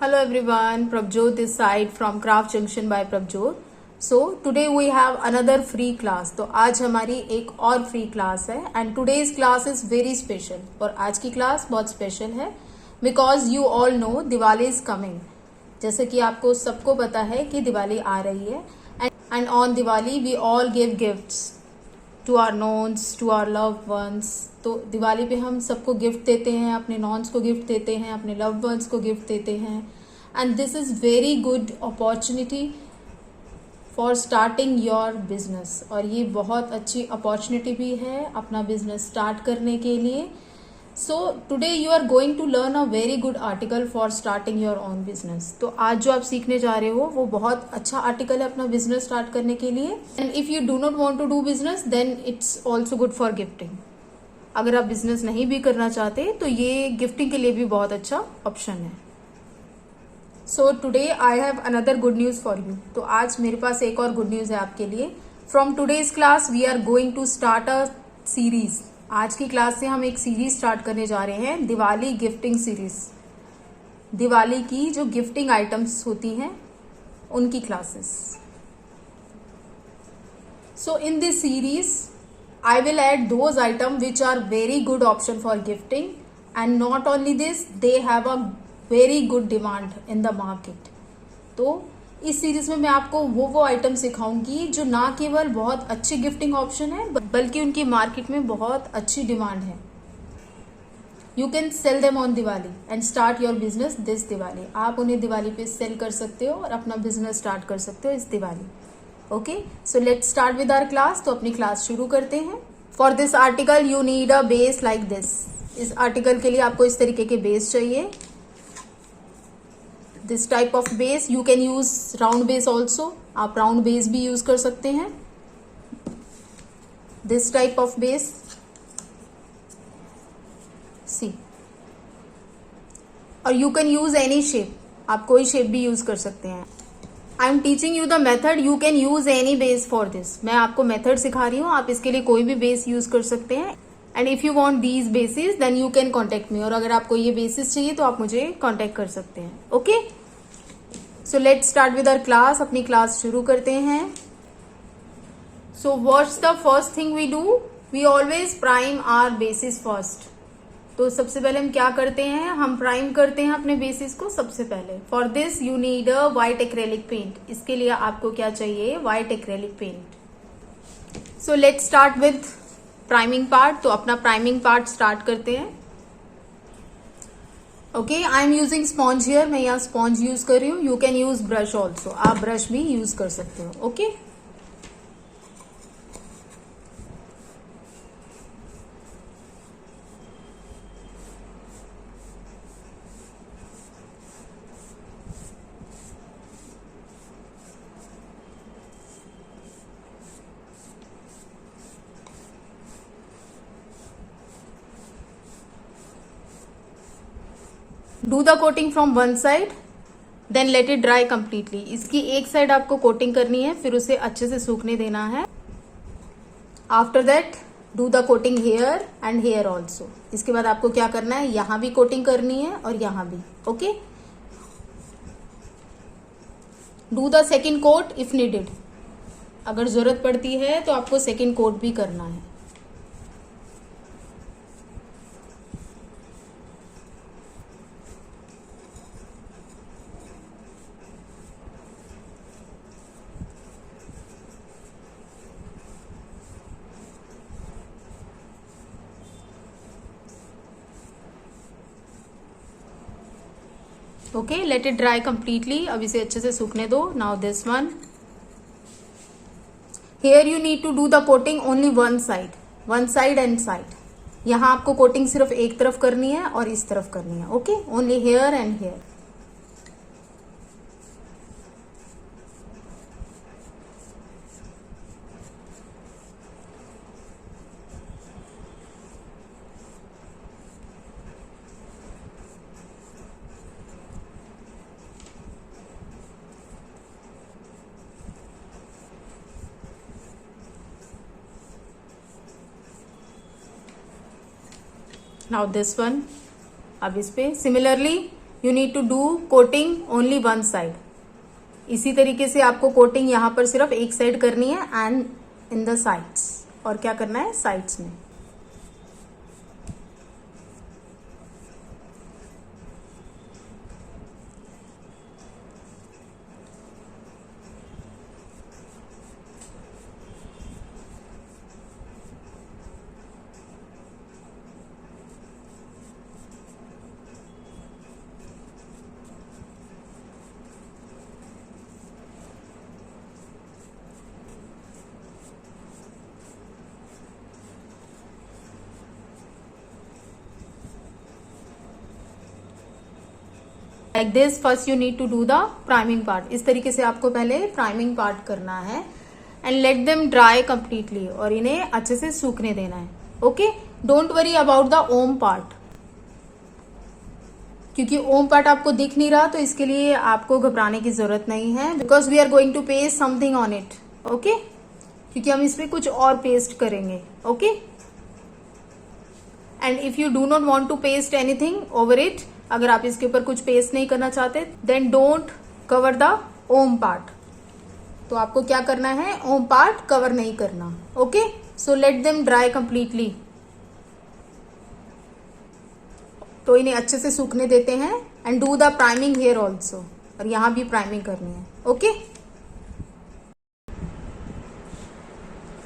Hello everyone, Prabjot this side from Craft Junction by Prabjot. So today we have another free class. तो आज हमारी एक और free class है and today's class is very special. और आज की क्लास बहुत स्पेशल है because you all know Diwali is coming. जैसे कि आपको सबको पता है कि दिवाली आ रही है and on Diwali we all give gifts to our knowns to our loved ones. तो दिवाली पे हम सबको गिफ्ट देते हैं, अपने नॉन्स को गिफ्ट देते हैं, अपने लव्ड वंस को गिफ्ट देते हैं and this is very good opportunity for starting your business. और ये बहुत अच्छी अपॉर्चुनिटी भी है अपना बिजनेस स्टार्ट करने के लिए. So today you are going to learn a very good article for starting your own business. तो आज जो आप सीखने जा रहे हो वो बहुत अच्छा आर्टिकल है अपना बिजनेस स्टार्ट करने के लिए. And if you do not want to do business then it's also good for gifting. अगर आप बिजनेस नहीं भी करना चाहते तो ये गिफ्टिंग के लिए भी बहुत अच्छा ऑप्शन है. So today I have another good news for you. तो आज मेरे पास एक और गुड न्यूज है आपके लिए. From today's class we are going to start a series. आज की क्लास से हम एक सीरीज स्टार्ट करने जा रहे हैं, दिवाली गिफ्टिंग सीरीज. दिवाली की जो गिफ्टिंग आइटम्स होती हैं उनकी classes. So in this series I will add those items which are very good option for gifting, and not only this, they have a very good demand in the market. तो इस series में मैं आपको वो item सिखाऊंगी जो ना केवल बहुत अच्छी गिफ्टिंग ऑप्शन है बल्कि उनकी मार्केट में बहुत अच्छी डिमांड है. You can sell them on Diwali and start your business this Diwali. आप उन्हें दिवाली पे सेल कर सकते हो और अपना बिजनेस स्टार्ट कर सकते हो इस Diwali. Okay, so let's start with our class. तो अपनी क्लास शुरू करते हैं. For this article you need a base like this. इस आर्टिकल के लिए आपको इस तरीके के बेस चाहिए. This type of base. You can use round base also. आप राउंड बेस भी यूज कर सकते हैं. This type of base see. और you can use any shape. आप कोई शेप भी यूज कर सकते हैं. I am teaching you the method. You can use any base for this. मैं आपको मेथड सिखा रही हूँ, आप इसके लिए कोई भी बेस यूज कर सकते हैं. And if you want these bases then you can contact me. और अगर आपको ये बेसिस चाहिए तो आप मुझे कॉन्टेक्ट कर सकते हैं. Okay, so let's start with our class. अपनी क्लास शुरू करते हैं. So what's the first thing we do? We always prime our bases first. तो सबसे पहले हम क्या करते हैं? हम प्राइम करते हैं अपने बेसिस को सबसे पहले. For this you need a white acrylic paint. इसके लिए आपको क्या चाहिए? White acrylic paint. So let's start with priming part. तो अपना प्राइमिंग पार्ट स्टार्ट करते हैं. Okay, I am using sponge here. मैं यहाँ स्पॉन्ज यूज कर रही हूँ. You can use brush also. आप ब्रश भी यूज कर सकते हो. Okay, do the coating from one side then let it dry completely. इसकी एक साइड आपको कोटिंग करनी है, फिर उसे अच्छे से सूखने देना है. After that do the coating here and here also. इसके बाद आपको क्या करना है? यहां भी कोटिंग करनी है और यहां भी. Okay, do the second coat if needed. अगर जरूरत पड़ती है तो आपको सेकेंड कोट भी करना है. Okay, let it dry completely. अब इसे अच्छे से सूखने दो. Now this one here you need to do the coating only one side and side. यहाँ आपको कोटिंग सिर्फ एक तरफ करनी है और इस तरफ करनी है. Okay, only here and here. Now this one. अब इस पे similarly you need to do coating only one side. इसी तरीके से आपको कोटिंग यहाँ पर सिर्फ एक साइड करनी है एंड इन द साइड्स, और क्या करना है साइड्स में। Like this first you need to do the priming part. इस तरीके से आपको पहले प्राइमिंग पार्ट करना है and let them dry completely, और इन्हें अच्छे से सूखने देना है। Okay, don't worry about the Om part, क्योंकि ओम पार्ट आपको दिख नहीं रहा, तो इसके लिए आपको घबराने की जरूरत नहीं है, because we are going to paste something on it. Okay, क्योंकि हम इस पे कुछ और पेस्ट करेंगे। Okay, and if you do not want to paste anything over it, अगर आप इसके ऊपर कुछ पेस्ट नहीं करना चाहते, then don't cover the Om part. तो आपको क्या करना है, ओम पार्ट कवर नहीं करना। Okay, so let them dry completely. तो इन्हें अच्छे से सूखने देते हैं and do the priming here also, और यहां भी प्राइमिंग करनी है। Okay,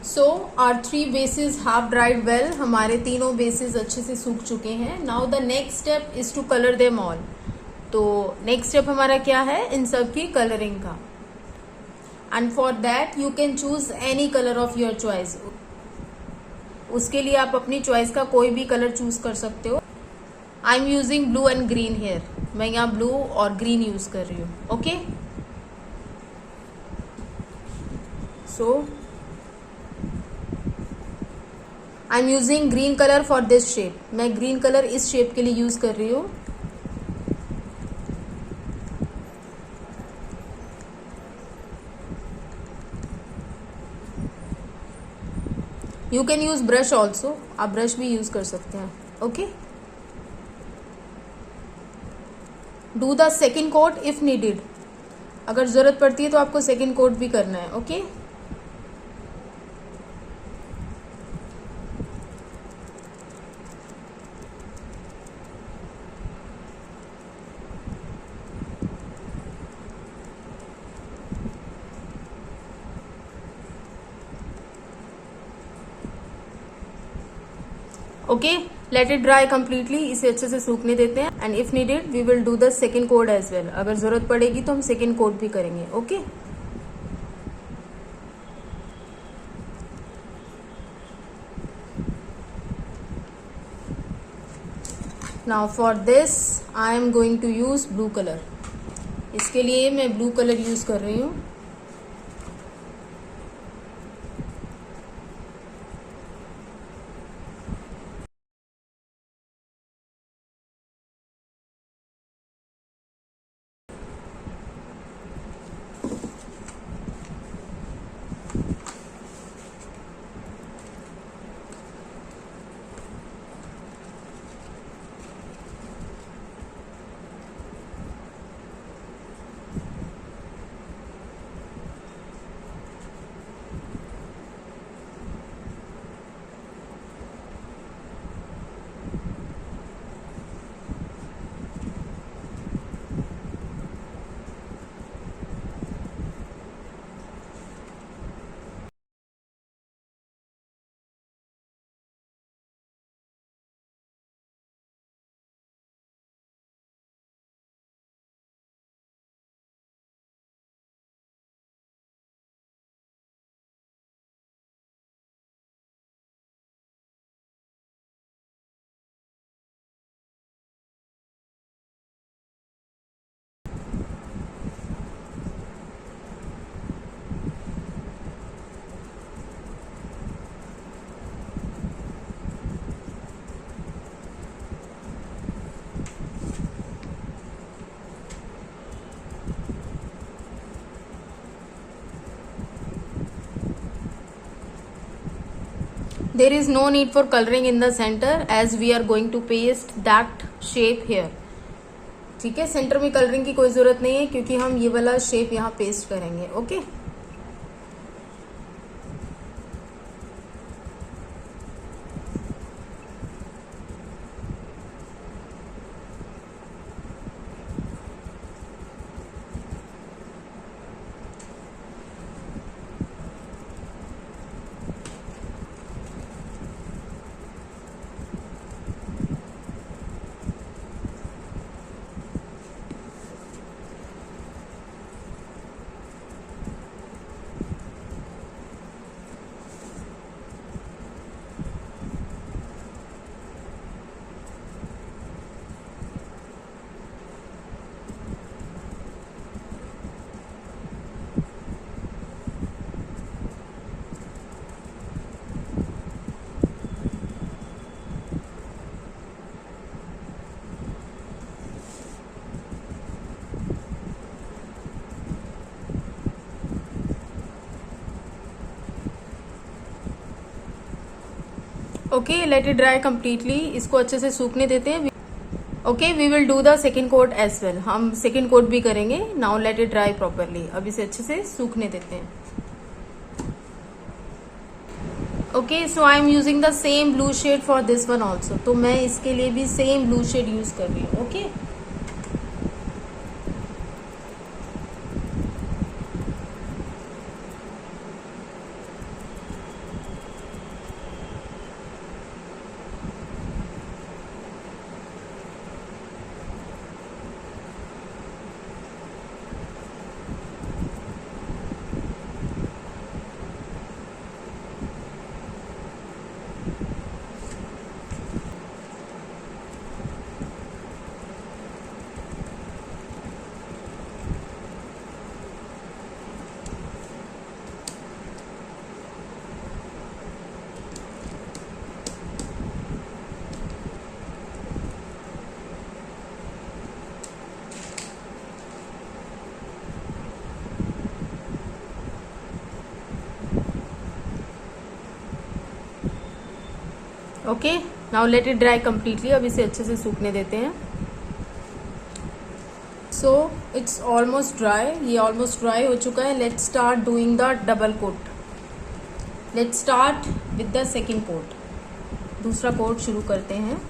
so our 3 bases have dried well. हमारे तीनों बेसिस अच्छे से सूख चुके हैं। Now the next step is to colour them all. तो नेक्स्ट स्टेप हमारा क्या है, इन सब की कलरिंग का। And for that you can choose any colour of your choice. उसके लिए आप अपनी चॉइस का कोई भी कलर चूज कर सकते हो। I am using blue and green here. मैं यहाँ ब्लू और ग्रीन यूज कर रही हूँ। Okay, so I am using green colour for this shape. मैं ग्रीन कलर इस शेप के लिए यूज कर रही हूँ। You can use brush also, आप ब्रश भी यूज कर सकते हैं। Okay, do the second coat if needed. अगर जरूरत पड़ती है तो आपको सेकेंड कोट भी करना है। Okay, okay, let it dry completely. इसे अच्छे से सूखने देते हैं and if needed we will do the second coat as well. अगर जरूरत पड़ेगी तो हम सेकेंड कोड भी करेंगे। Okay, now for this I am going to use blue colour. इसके लिए मैं ब्लू कलर यूज कर रही हूँ। There is no need for coloring in the center as we are going to paste that shape here. ठीक है, centre में colouring की कोई ज़रूरत नहीं है क्योंकि हम ये वाला शेप यहाँ पेस्ट करेंगे। Okay, okay, let it dry completely. इसको अच्छे से सूखने देते हैं। Okay, we will do the second coat as well. हम सेकेंड कोट भी करेंगे। Now let it dry properly. अब इसे अच्छे से सूखने देते हैं। Okay, so I am using the same blue shade for this one also. तो मैं इसके लिए भी सेम ब्लू शेड यूज कर रही हूँ। Okay, okay, now let it dry completely. अब इसे अच्छे से सूखने देते हैं। So it's almost dry. ये ऑलमोस्ट ड्राई हो चुका है। Let's start doing the double coat. Let's start with the second coat. दूसरा कोट शुरू करते हैं।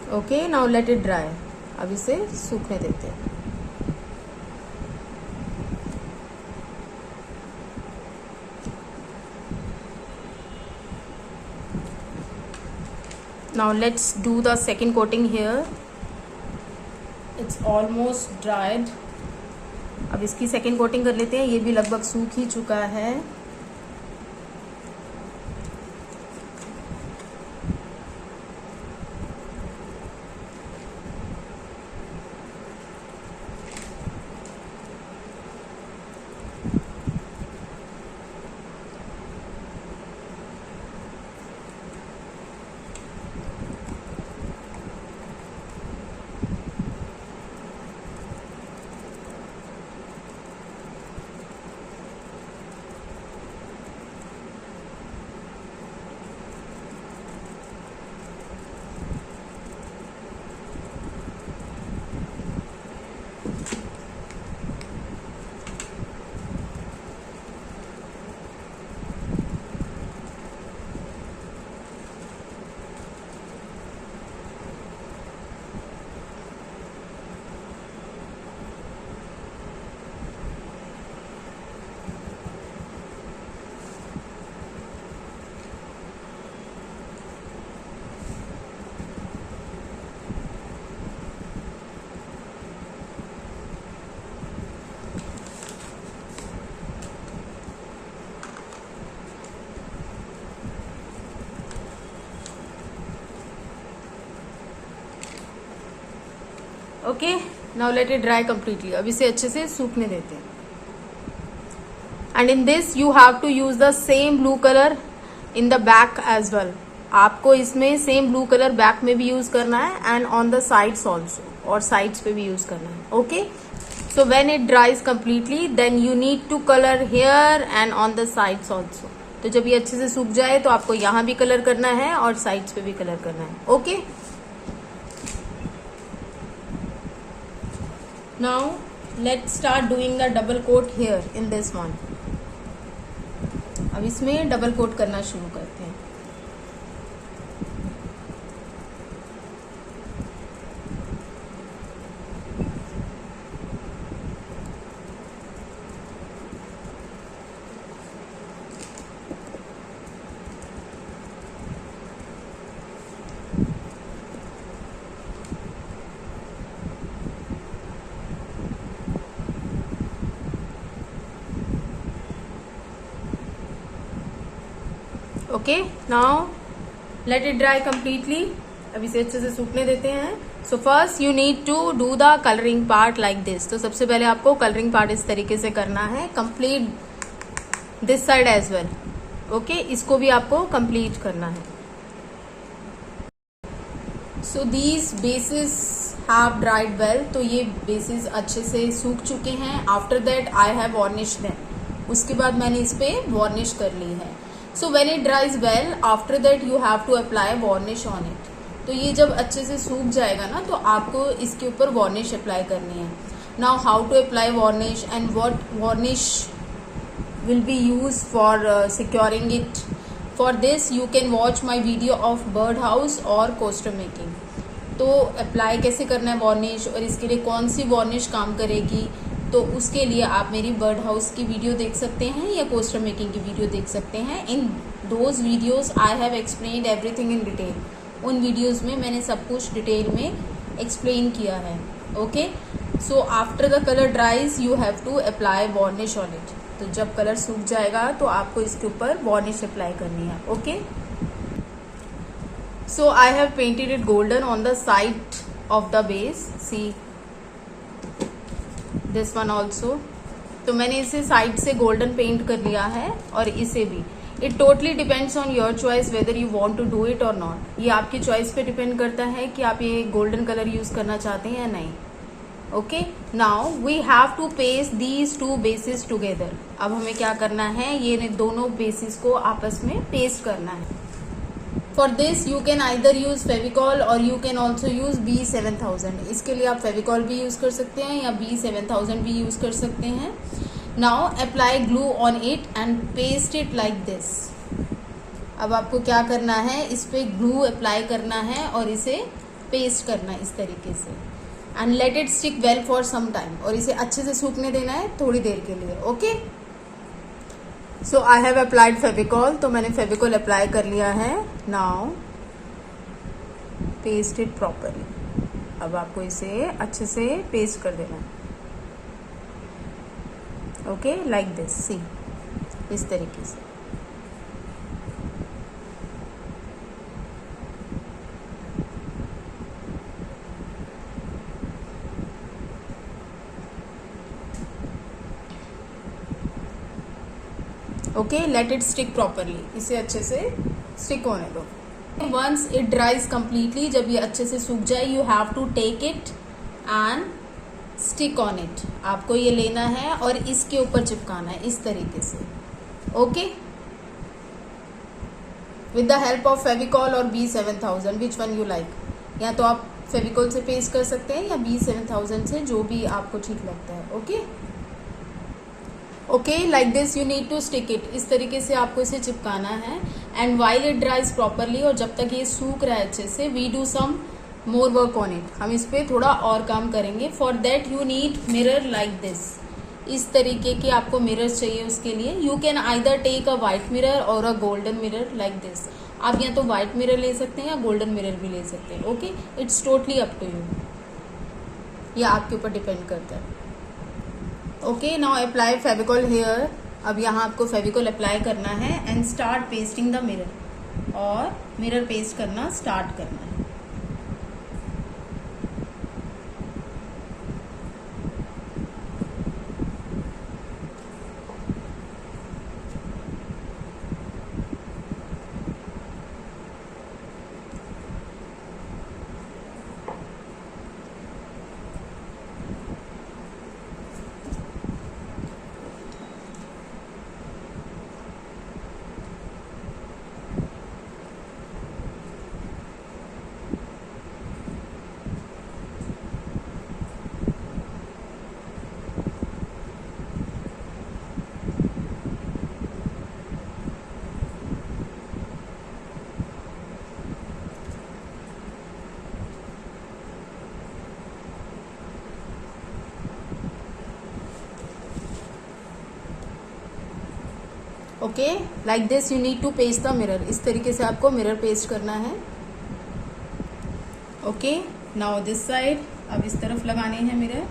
Okay, now let it dry. अब इसे सूखने देते हैं। Now let's do the second coating here. It's almost dried. अब इसकी सेकेंड कोटिंग कर लेते हैं। ये भी लगभग सूख ही चुका है। Okay, now let it dry completely. अब इसे अच्छे से सूखने देते हैं। And in this you have to use the same blue colour in the back as well. आपको इसमें सेम ब्लू कलर बैक में भी यूज करना है and on the sides also, और साइड्स पे भी यूज करना है। Okay, so when it dries completely then you need to colour here and on the sides also. तो जब ये अच्छे से सूख जाए तो आपको यहाँ भी कलर करना है और साइड्स पे भी कलर करना है। Okay, now let's start doing the double coat here in this one. अब इसमें डबल कोट करना शुरू करते हैं। Okay, now let it dry completely. अब इसे अच्छे से सूखने देते हैं। So first you need to do the colouring part like this. तो सबसे पहले आपको कलरिंग पार्ट इस तरीके से करना है, complete this side as well. Okay, इसको भी आपको कंप्लीट करना है। So these bases have dried well. तो ये बेसिस अच्छे से सूख चुके हैं। After that I have varnish them. उसके बाद मैंने इस पे वार्निश कर ली है। So when it dries well after that you have to apply varnish on it. तो ये जब अच्छे से सूख जाएगा ना तो आपको इसके ऊपर वार्निश अप्लाई करनी है। Now how to apply varnish and what varnish will be used for securing it. For this you can watch my video of bird house और coaster making। तो अप्लाई कैसे करना है वार्निश और इसके लिए कौन सी वार्निश काम करेगी, तो उसके लिए आप मेरी बर्ड हाउस की वीडियो देख सकते हैं या कोस्टर मेकिंग की वीडियो देख सकते हैं। In those videos I have explained everything in detail. उन वीडियोज़ में मैंने सब कुछ डिटेल में एक्सप्लेन किया है। Okay, so after the colour dries you have to apply varnish on it. तो जब कलर सूख जाएगा तो आपको इसके ऊपर वार्निश अप्लाई करनी है। Okay, so I have painted it golden on the side of the base. See this one also. तो मैंने इसे साइड से गोल्डन पेंट कर लिया है और इसे भी। It totally depends on your choice whether you want to do it or not. ये आपकी चॉइस पे डिपेंड करता है कि आप ये गोल्डन कलर यूज करना चाहते हैं या नहीं। Okay, now we have to paste these two bases together. अब हमें क्या करना है, ये दोनों बेसिस को आपस में पेस्ट करना है। For this you can either use Fevicol और you can also use B7000। इसके लिए आप फेविकॉल भी यूज कर सकते हैं या B7000 भी यूज कर सकते हैं। Now apply glue on it and paste it like this. अब आपको क्या करना है, इस पे ग्लू अप्लाई करना है और इसे पेस्ट करना है इस तरीके से। And let it stick well for some time. और इसे अच्छे से सूखने देना है थोड़ी देर के लिए। Okay, so I have applied Fevicol. तो मैंने फेविकॉल अप्लाई कर लिया है। Now paste it properly. अब आपको इसे अच्छे से पेस्ट कर देना है। ओके, लाइक दिस, सी इस तरीके से। Okay, let it stick properly. इसे अच्छे से स्टिक होने दो। वंस इट ड्राइज कम्प्लीटली, जब ये अच्छे से सूख जाए, you have to take it and stick on it. आपको ये लेना है और इसके ऊपर चिपकाना है इस तरीके से। Okay, with the help of Fevicol और B7000, which one you like. या तो आप फेविकॉल से पेस्ट कर सकते हैं या B7000 से, जो भी आपको ठीक लगता है। Okay, okay, like this you need to stick it. इस तरीके से आपको इसे चिपकाना है। And while it dries properly, और जब तक ये सूख रहा है अच्छे से, we do some more work on it. हम इस पे थोड़ा और काम करेंगे। For that you need mirror like this. इस तरीके के आपको मिरर्स चाहिए उसके लिए। You can either take a white mirror और अ गोल्डन मिरर लाइक दिस। आप या तो वाइट मिरर ले सकते हैं या गोल्डन मिरर भी ले सकते हैं। Okay, it's totally up to you, ये आपके ऊपर डिपेंड करता है। Okay, now apply Fevicol here. अब यहाँ आपको फेविकॉल अप्लाई करना है and start pasting the mirror. और मिरर पेस्ट करना स्टार्ट करना है। Okay, like this you need to paste the mirror. इस तरीके से आपको मिरर पेस्ट करना है. Okay, now this side. अब इस तरफ लगाने हैं मिरर.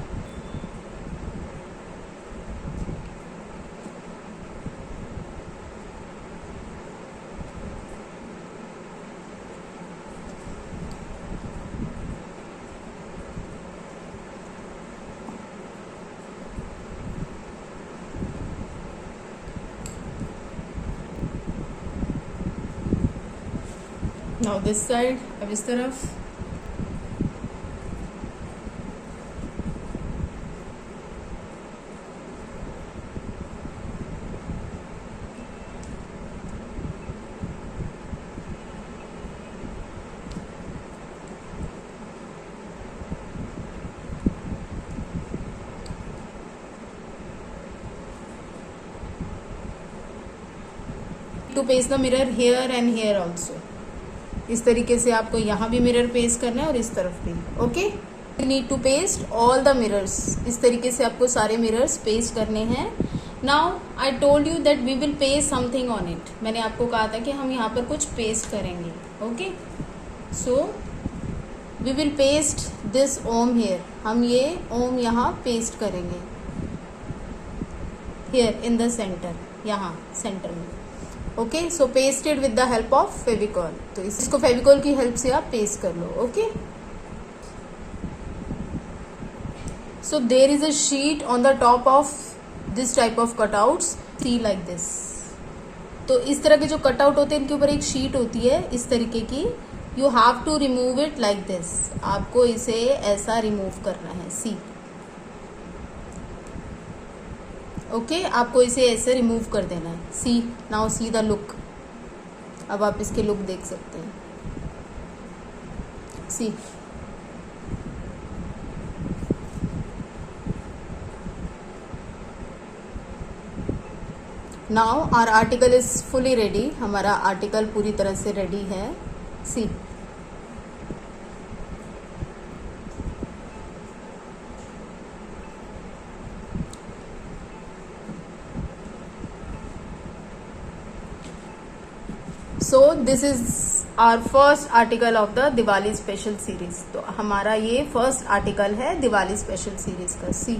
Now this side. अब इस तरफ. To paste the mirror here and here also. इस तरीके से आपको यहाँ भी मिरर पेस्ट करना है और इस तरफ भी. Okay, you need to paste all the mirrors. इस तरीके से आपको सारे मिरर्स पेस्ट करने हैं. Now I told you that we will paste something on it. मैंने आपको कहा था कि हम यहाँ पर कुछ पेस्ट करेंगे. Okay, so we will paste this Om here. हम ये ओम यहाँ पेस्ट करेंगे हेयर इन द सेंटर, यहाँ सेंटर में. Okay, so pasted with the help of Fevicol. तो इसको फेविकॉल की हेल्प से आप पेस्ट कर लो. Okay, so there is a sheet on the top of this type of cutouts. See like this. तो इस तरह के जो कटआउट होते हैं इनके ऊपर एक शीट होती है इस तरीके की. You have to remove it like this. आपको इसे ऐसा रिमूव करना है. सी. ओके, आपको इसे ऐसे रिमूव कर देना है. See, now see the look. अब आप इसके लुक देख सकते हैं. See. Now our article is fully ready. हमारा आर्टिकल पूरी तरह से रेडी है. See. So this is our first article of the Diwali special series. तो हमारा ये फर्स्ट आर्टिकल है दिवाली स्पेशल सीरीज का. सी.